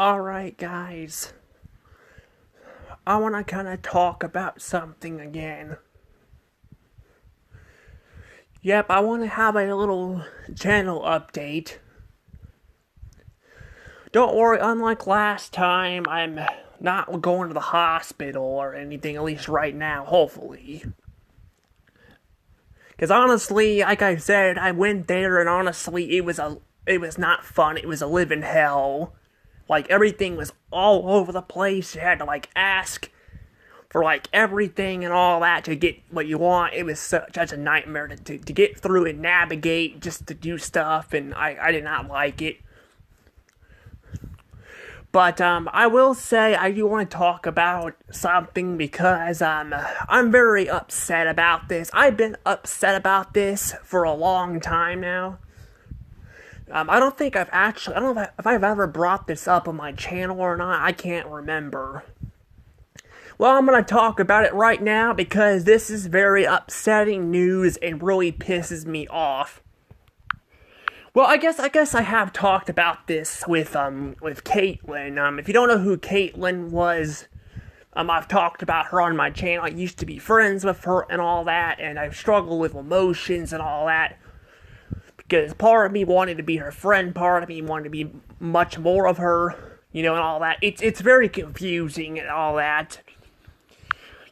Alright, guys. I want to kind of talk about something again. Yep, I want to have a little channel update. Don't worry, unlike last time, I'm not going to the hospital or anything, at least right now, hopefully. Because honestly, like I said, I went there and honestly, it was not fun. It was a living hell. Like, everything was all over the place. You had to, ask for, everything and all that to get what you want. It was such a nightmare to get through and navigate just to do stuff, and I did not like it. But, I will say I do want to talk about something because, I'm very upset about this. I've been upset about this for a long time now. I don't know if I've ever brought this up on my channel or not. I can't remember. Well, I'm going to talk about it right now because this is very upsetting news and really pisses me off. Well, I guess I have talked about this with Caitlin. If you don't know who Caitlin was, I've talked about her on my channel. I used to be friends with her and all that, and I've struggled with emotions and all that. Because part of me wanted to be her friend, part of me wanted to be much more of her, and all that. It's very confusing and all that.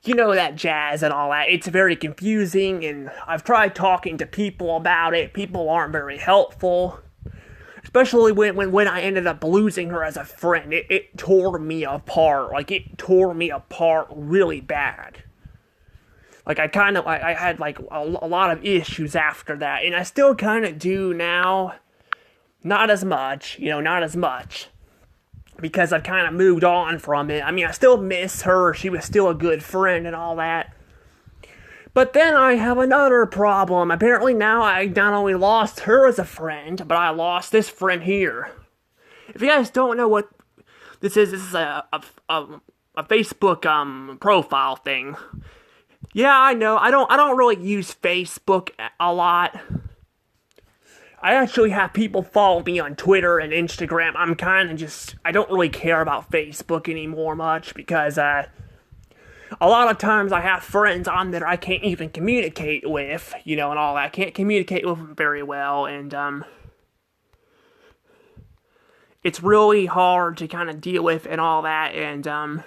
That jazz and all that. It's very confusing, and I've tried talking to people about it. People aren't very helpful. Especially when I ended up losing her as a friend. It tore me apart. It tore me apart really bad. I had a lot of issues after that, and I still kind of do now. Not as much, not as much. Because I've kind of moved on from it. I mean, I still miss her. She was still a good friend and all that. But then I have another problem. Apparently now I not only lost her as a friend, but I lost this friend here. If you guys don't know what this is a Facebook profile thing. Yeah, I know. I don't really use Facebook a lot. I actually have people follow me on Twitter and Instagram. I don't really care about Facebook anymore much because a lot of times I have friends on there I can't even communicate with, and all that. I can't communicate with them very well, and it's really hard to kind of deal with and all that, and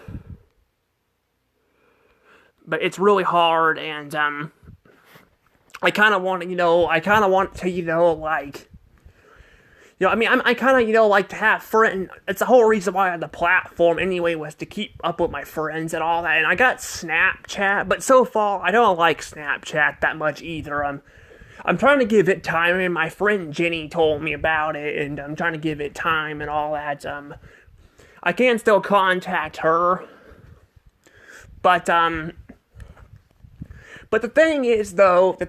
but it's really hard, and I kind of want to, I kind of want to, I kind of, like to have friends. It's the whole reason why I had the platform anyway, was to keep up with my friends and all that. And I got Snapchat, but so far, I don't like Snapchat that much either. I'm trying to give it time, and my friend Jenny told me about it, and I'm trying to give it time and all that. I can still contact her, but the thing is, though, I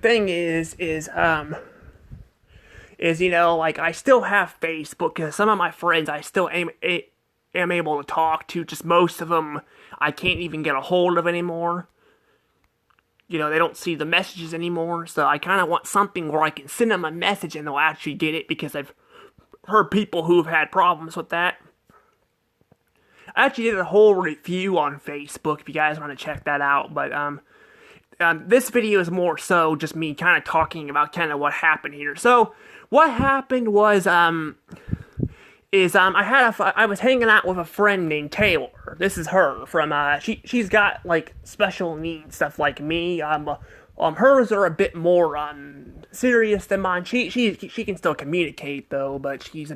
still have Facebook, because some of my friends I still am able to talk to, just most of them I can't even get a hold of anymore. They don't see the messages anymore, so I kind of want something where I can send them a message and they'll actually get it, because I've heard people who've had problems with that. I actually did a whole review on Facebook, if you guys want to check that out, but, this video is more so just me kind of talking about kind of what happened here. So, what happened was, I was hanging out with a friend named Taylor. This is her from, she's got, special needs, stuff like me. Hers are a bit more, serious than mine. She can still communicate, though, but she's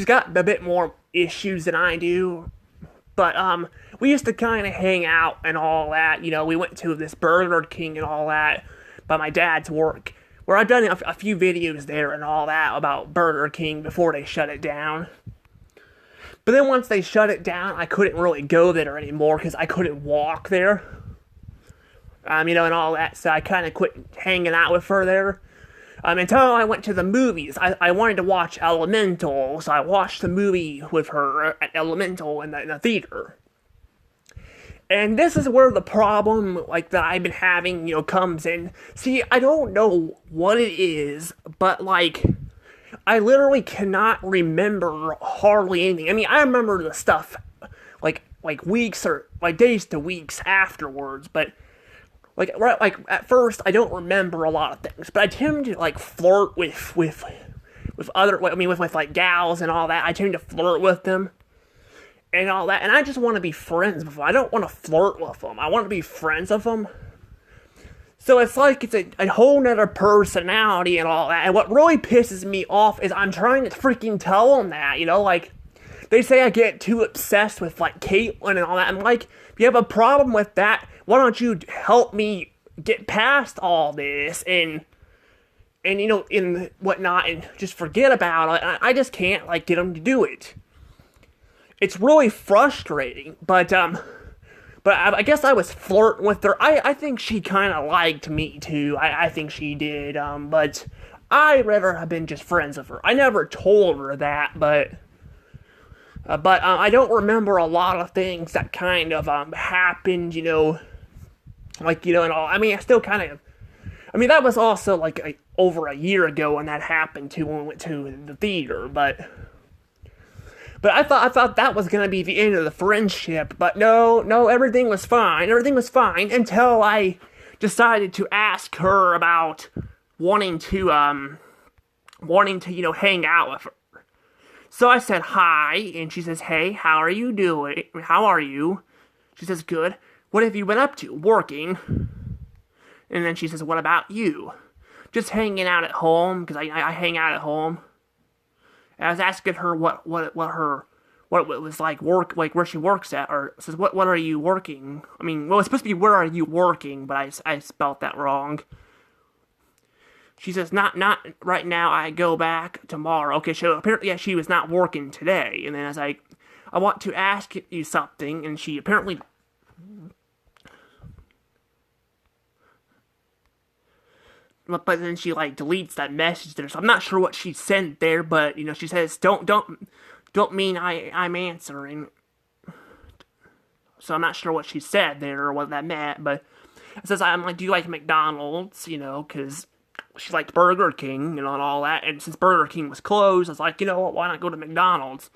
got a bit more issues than I do. But, we used to kind of hang out and all that. We went to this Burger King and all that by my dad's work, where I've done a few videos there and all that about Burger King before they shut it down. But then once they shut it down, I couldn't really go there anymore because I couldn't walk there. And all that, so I kind of quit hanging out with her there. Until I went to the movies. I wanted to watch Elemental, so I watched the movie with her at Elemental in the theater. And this is where the problem, that I've been having, comes in. See, I don't know what it is, but, I literally cannot remember hardly anything. I mean, I remember the stuff like weeks or like days to weeks afterwards, but like at first I don't remember a lot of things. But I tend to like flirt with other, I mean, with like gals and all that. I tend to flirt with them and all that, and I just want to be friends with them. I don't want to flirt with them. I want to be friends with them. So it's like it's a whole nother personality and all that. And what really pisses me off is I'm trying to freaking tell them that, like, they say I get too obsessed with, like, Caitlyn and all that. I'm like, if you have a problem with that, why don't you help me get past all this and and whatnot, and just forget about it. I just can't, like, get them to do it. It's really frustrating, but I guess I was flirting with her. I think she kind of liked me, too. I think she did, but I'd rather have been just friends with her. I never told her that, but I don't remember a lot of things that kind of, happened, and all. I mean, I still kind of, I mean, that was also, like, over a year ago when that happened, too, when we went to the theater, but I thought that was gonna be the end of the friendship, but no, everything was fine. Everything was fine until I decided to ask her about wanting to hang out with her. So I said hi, and she says, "Hey, how are you doing? How are you?" She says, "Good. What have you been up to? Working?" And then she says, "What about you?" "Just hanging out at home, because I hang out at home." And I was asking her what it was like work, like where she works at, or says, what are you working? I mean, well, it's supposed to be where are you working, but I spelled that wrong. She says, not right now, I go back tomorrow. Okay, so apparently, yeah, she was not working today. And then I was like, "I want to ask you something," and she apparently, but then she, like, deletes that message there, so I'm not sure what she sent there, but, she says, don't mean I'm answering. So I'm not sure what she said there, or what that meant, but it says, I'm like, "Do you like McDonald's?" Because she liked Burger King, and all that, and since Burger King was closed, I was like, what, why not go to McDonald's?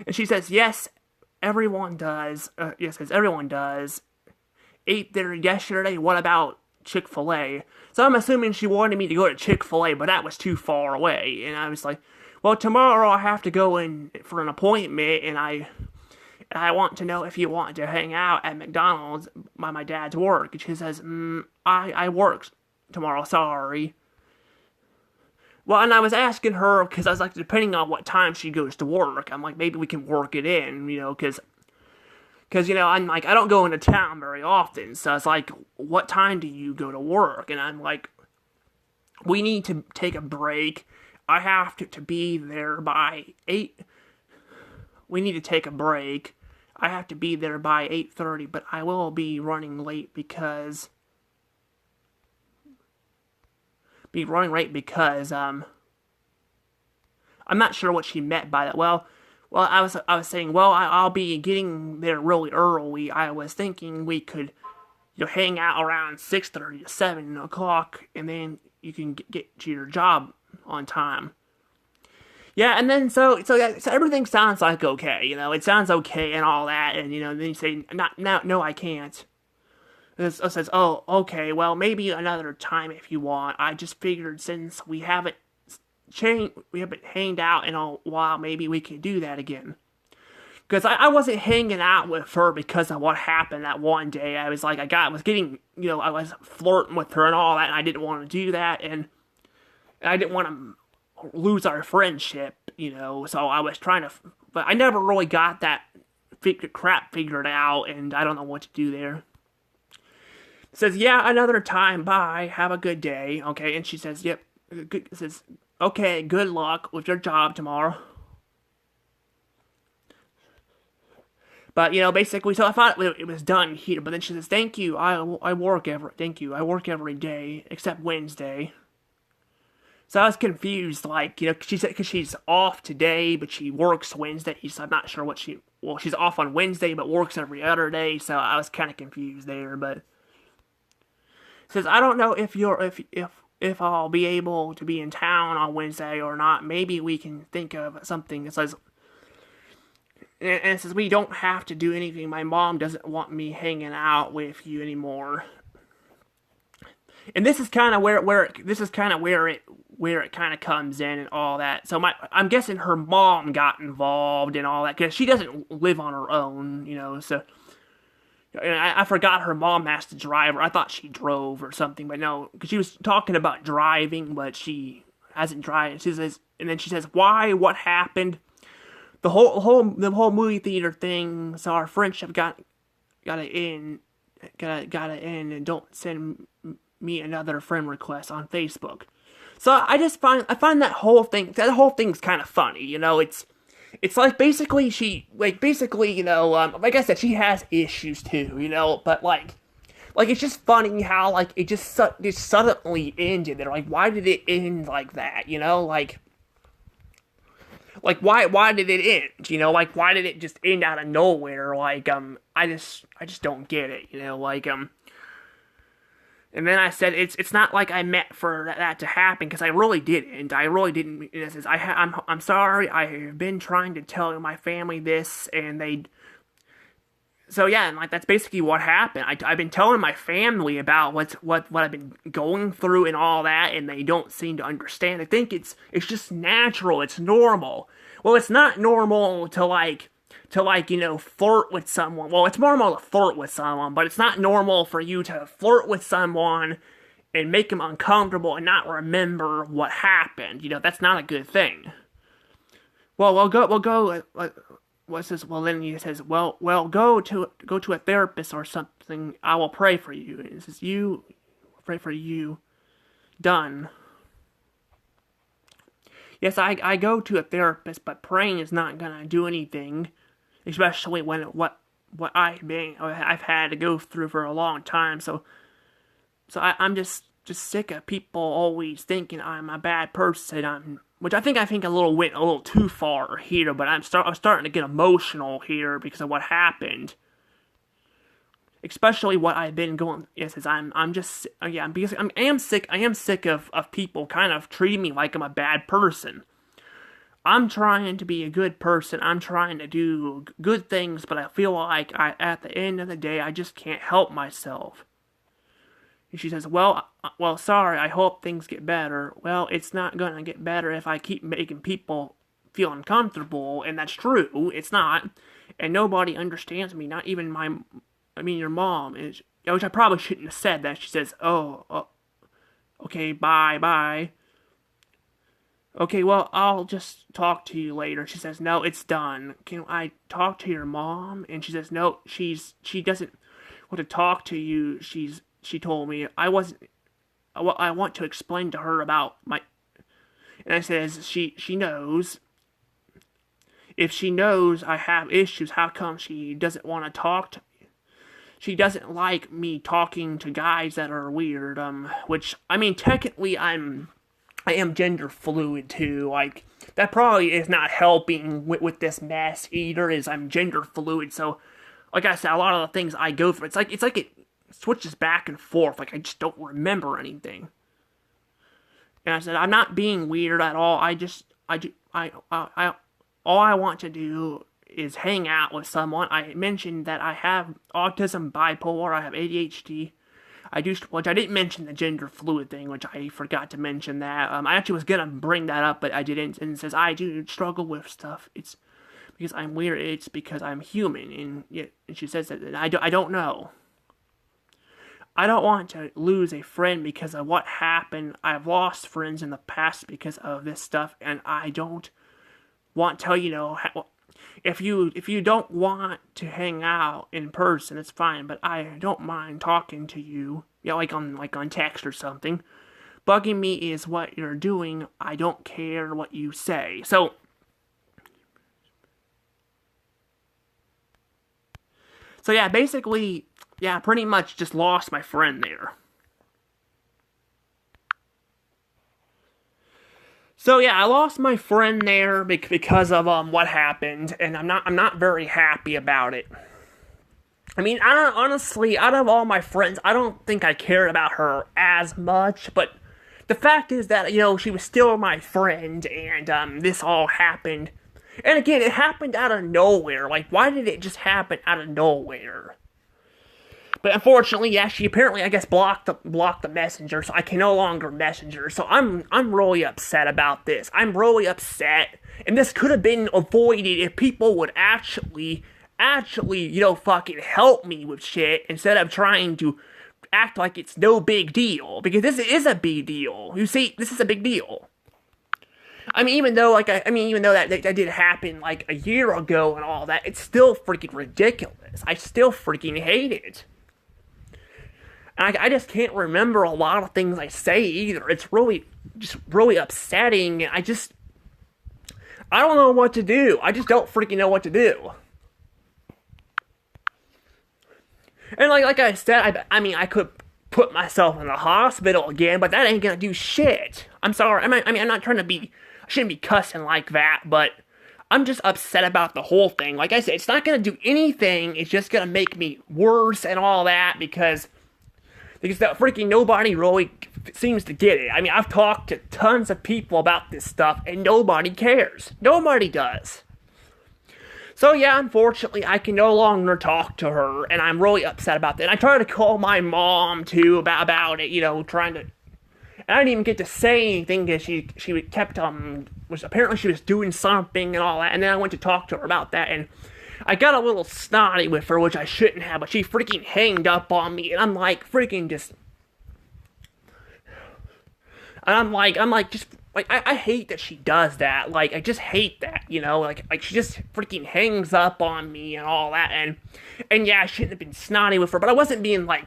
And she says, yes, everyone does. Yes, everyone does. Ate there yesterday, what about Chick-fil-A? So I'm assuming she wanted me to go to Chick-fil-A, but that was too far away. And I was like, well, tomorrow I have to go in for an appointment, and I want to know if you want to hang out at McDonald's by my dad's work. And she says, I work tomorrow, sorry. Well, and I was asking her, because I was like, depending on what time she goes to work, I'm like, maybe we can work it in, because I'm like, I don't go into town very often, so it's like, what time do you go to work? And I'm like, we need to take a break. I have to be there by 8. We need to take a break. I have to be there by 8:30, but I will be running late because I'm not sure what she meant by that. Well, I was saying, well, I'll be getting there really early. I was thinking we could, hang out around 6:30 to 7 o'clock, and then you can get to your job on time. Yeah, and then so everything sounds like okay, it sounds okay and all that, and then you say, no, I can't. It says, oh, okay, well, maybe another time if you want. I just figured since we haven't hanged out in a while, maybe we could do that again. Because I wasn't hanging out with her because of what happened that one day. I was like, I was flirting with her and all that, and I didn't want to do that, and I didn't want to lose our friendship, so I was trying to, but I never really got that crap figured out, and I don't know what to do there. It says, yeah, another time, bye, have a good day, okay, and she says, yep, good, it says, okay, good luck with your job tomorrow. But, basically, so I thought it was done here, but then she says, thank you, I work every day, except Wednesday. So I was confused, like, she said, because she's off today, but she works Wednesday, so I'm not sure she's off on Wednesday, but works every other day, so I was kind of confused there, but it says, I don't know if if I'll be able to be in town on Wednesday or not. Maybe we can think of something that says, and it says we don't have to do anything. My mom doesn't want me hanging out with you anymore. And this is kind of where it kind of comes in and all that. So I'm guessing her mom got involved and all that because she doesn't live on her own, So and I forgot her mom has to drive her. I thought she drove or something, but no, because she was talking about driving, but she hasn't driven. She says, and then she says, "Why? What happened?" The whole movie theater thing. So our friendship gotta end, and don't send me another friend request on Facebook. So I find that whole thing's kind of funny. It's like basically like I said, she has issues too. But like it's just funny how like it just suddenly ended there. Like why did it end like that? Like why did it end? Like why did it just end out of nowhere? Like I just don't get it. And then I said, it's not like I meant for that to happen, because I really didn't. I really didn't. It says, I'm sorry. I've been trying to tell my family this, and they. So yeah, and like that's basically what happened. I've been telling my family about what I've been going through and all that, and they don't seem to understand. I think it's just natural. It's normal. Well, it's not normal to flirt with someone. Well, it's normal to flirt with someone, but it's not normal for you to flirt with someone and make them uncomfortable and not remember what happened. That's not a good thing. We'll go. What's this? Well, then he says, well, go to a therapist or something. I will pray for you. And it says, pray for you. Done. Yes, I go to a therapist, but praying is not gonna do anything. Especially when what I've had to go through for a long time. So I'm just sick of people always thinking I'm a bad person. Which I think went a little too far here. But I'm starting to get emotional here because of what happened. Especially what I've been going. Yes, because I am sick. I am sick of people kind of treating me like I'm a bad person. I'm trying to be a good person. I'm trying to do good things, but I feel like at the end of the day, I just can't help myself. And she says, well, sorry, I hope things get better. Well, it's not going to get better if I keep making people feel uncomfortable, and that's true. It's not. And nobody understands me, not even your mom. Which I probably shouldn't have said that. She says, oh okay, bye. Okay, well, I'll just talk to you later. She says, no, it's done. Can I talk to your mom? And she says, no, she doesn't want to talk to you. She told me I want to explain to her about my, and I says, she knows. If she knows I have issues, how come she doesn't want to talk to me? She doesn't like me talking to guys that are weird, which, technically I am gender fluid too. Like, that probably is not helping with this mess either, is I'm gender fluid. So, like I said, a lot of the things I go through, it's like it switches back and forth. Like, I just don't remember anything. And I said, I'm not being weird at all. All I want to do is hang out with someone. I mentioned that I have autism, bipolar, I have ADHD. Which I didn't mention the gender fluid thing, which I forgot to mention that. I actually was gonna bring that up, but I didn't. And it says, I do struggle with stuff. It's because I'm weird. It's because I'm human. And she says that I don't know. I don't want to lose a friend because of what happened. I've lost friends in the past because of this stuff, and I don't want to if you don't want to hang out in person, it's fine, but I don't mind talking to you. Like on text or something. Bugging me is what you're doing. I don't care what you say. So yeah, basically, pretty much just lost my friend there. So yeah, I lost my friend there because of what happened, and I'm not very happy about it. Honestly, out of all my friends, I don't think I cared about her as much, but the fact is that, she was still my friend, and, this all happened. And again, it happened out of nowhere. Like, why did it just happen out of nowhere? But unfortunately, yeah, she apparently, I guess, blocked the messenger, so I can no longer messenger. So I'm really upset about this. I'm really upset, and this could have been avoided if people would actually, fucking help me with shit instead of trying to act like it's no big deal, because this is a big deal. You see, this is a big deal. I mean, even though that did happen like a year ago and all that, it's still freaking ridiculous. I still freaking hate it. And I just can't remember a lot of things I say either. It's just really upsetting. I don't know what to do. I just don't freaking know what to do. And like I said, I could put myself in the hospital again, but that ain't gonna do shit. I'm sorry. I'm not trying to be. I shouldn't be cussing like that, but I'm just upset about the whole thing. Like I said, it's not gonna do anything. It's just gonna make me worse and all that because that freaking nobody really seems to get it. I mean, I've talked to tons of people about this stuff, and nobody cares. Nobody does. So yeah, unfortunately, I can no longer talk to her, and I'm really upset about that. And I tried to call my mom, too, about it, trying to... And I didn't even get to say anything, because she kept, apparently she was doing something and all that, and then I went to talk to her about that, and I got a little snotty with her, which I shouldn't have, but she freaking hanged up on me, and I'm like, freaking just... And I'm like, I hate that she does that. Like, I just hate that, Like she just freaking hangs up on me and all that. And yeah, I shouldn't have been snotty with her, but I wasn't being all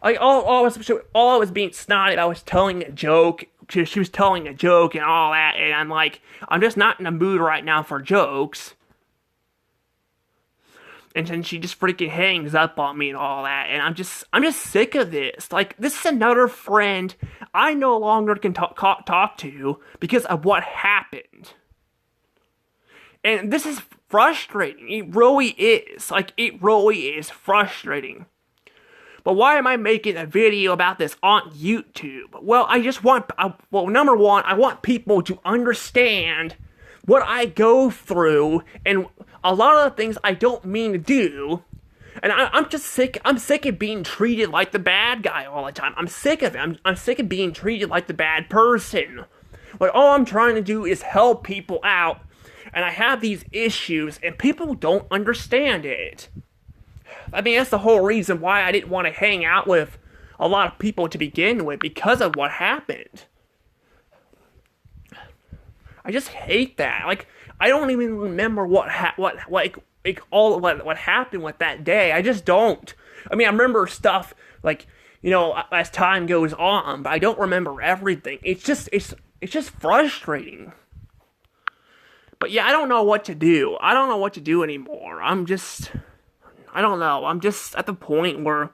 I was being snotty. I was telling a joke. She was telling a joke and all that. And I'm like, I'm just not in the mood right now for jokes. And then she just freaking hangs up on me and all that, and I'm just sick of this. Like, this is another friend I no longer can talk to because of what happened. And this is frustrating. It really is. Like, it really is frustrating. But why am I making a video about this on YouTube? Well, number one, I want people to understand what I go through, and a lot of the things I don't mean to do, and I'm just sick. I'm sick of being treated like the bad guy all the time. I'm sick of it. I'm sick of being treated like the bad person. Like, all I'm trying to do is help people out, and I have these issues, and people don't understand it. I mean, that's the whole reason why I didn't want to hang out with a lot of people to begin with, because of what happened. I just hate that. Like, I don't even remember what happened with that day. I just don't. I mean, I remember stuff like, as time goes on, but I don't remember everything. It's just frustrating. But yeah, I don't know what to do. I don't know what to do anymore. I don't know. I'm just at the point where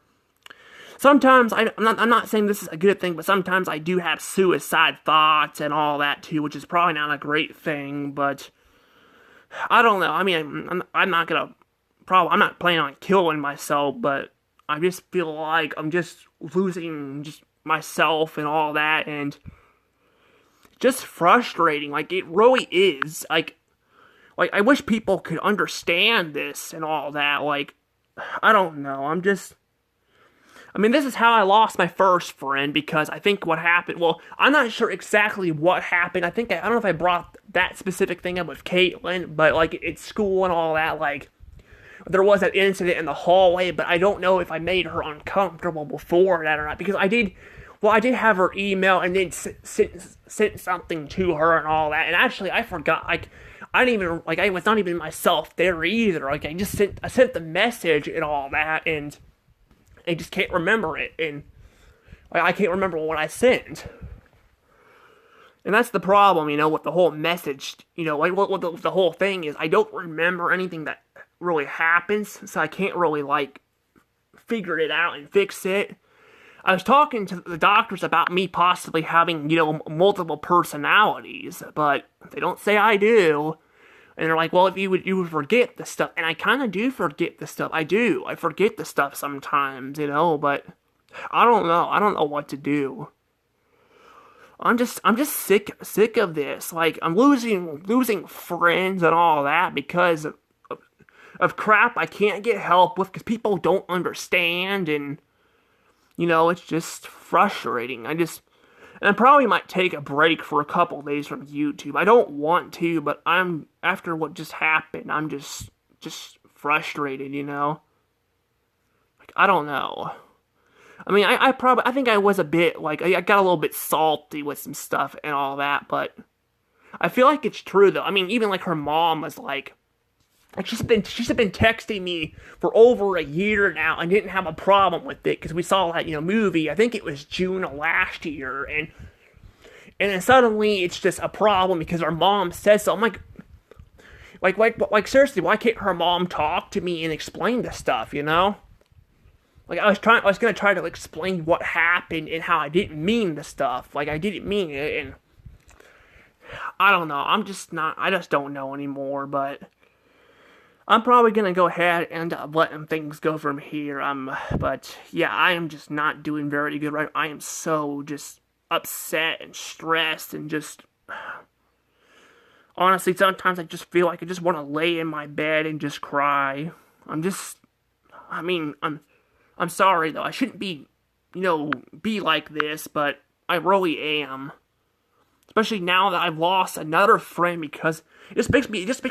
sometimes, I'm not saying this is a good thing, but sometimes I do have suicide thoughts and all that too, which is probably not a great thing, but I don't know. I mean, I'm not planning on killing myself, but I just feel like I'm just losing just myself and all that, and just frustrating. Like, it really is. Like, I wish people could understand this and all that. Like, I don't know. This is how I lost my first friend, because I think what happened, well, I'm not sure exactly what happened. I don't know if I brought that specific thing up with Caitlin, but, like, at school and all that, like, there was that incident in the hallway, but I don't know if I made her uncomfortable before that or not, because I did have her email and then sent something to her and all that, and actually, I forgot, I was not even myself there either. Like, I sent the message and all that, and I just can't remember it, and I can't remember what I sent. And that's the problem, with the whole message, what the whole thing is. I don't remember anything that really happens, so I can't really, figure it out and fix it. I was talking to the doctors about me possibly having, multiple personalities, but they don't say I do. And they're like, well, if you would forget the stuff. And I kind of do forget the stuff. I do. I forget the stuff sometimes, but I don't know. I don't know what to do. I'm just sick of this. Like, I'm losing friends and all that because of crap I can't get help with because people don't understand, and it's just frustrating. And I probably might take a break for a couple days from YouTube. I don't want to, but after what just happened, I'm just frustrated. Like, I don't know. I mean, I think I was a bit, like, I got a little bit salty with some stuff and all that, but I feel like it's true, though. I mean, even, like, her mom was like, she's been texting me for over a year now and didn't have a problem with it because we saw that, movie. I think it was June of last year, and then suddenly it's just a problem because our mom says so. I'm like, seriously, why can't her mom talk to me and explain this stuff? Like, I was gonna try to explain what happened and how I didn't mean the stuff. Like, I didn't mean it, and I don't know. I just don't know anymore, but I'm probably gonna go ahead and letting things go from here. But yeah, I am just not doing very good right now. I am so just upset and stressed and just honestly, sometimes I just feel like I just want to lay in my bed and just cry. I mean, I'm sorry though. I shouldn't be like this, but I really am. Especially now that I've lost another friend because it just makes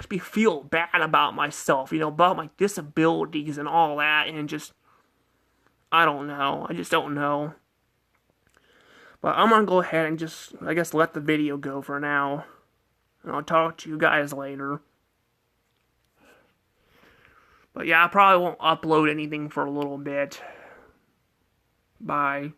me feel bad about myself, about my disabilities and all that, and just I don't know. I just don't know. But I'm gonna go ahead and just, I guess, let the video go for now. And I'll talk to you guys later. But yeah, I probably won't upload anything for a little bit. Bye.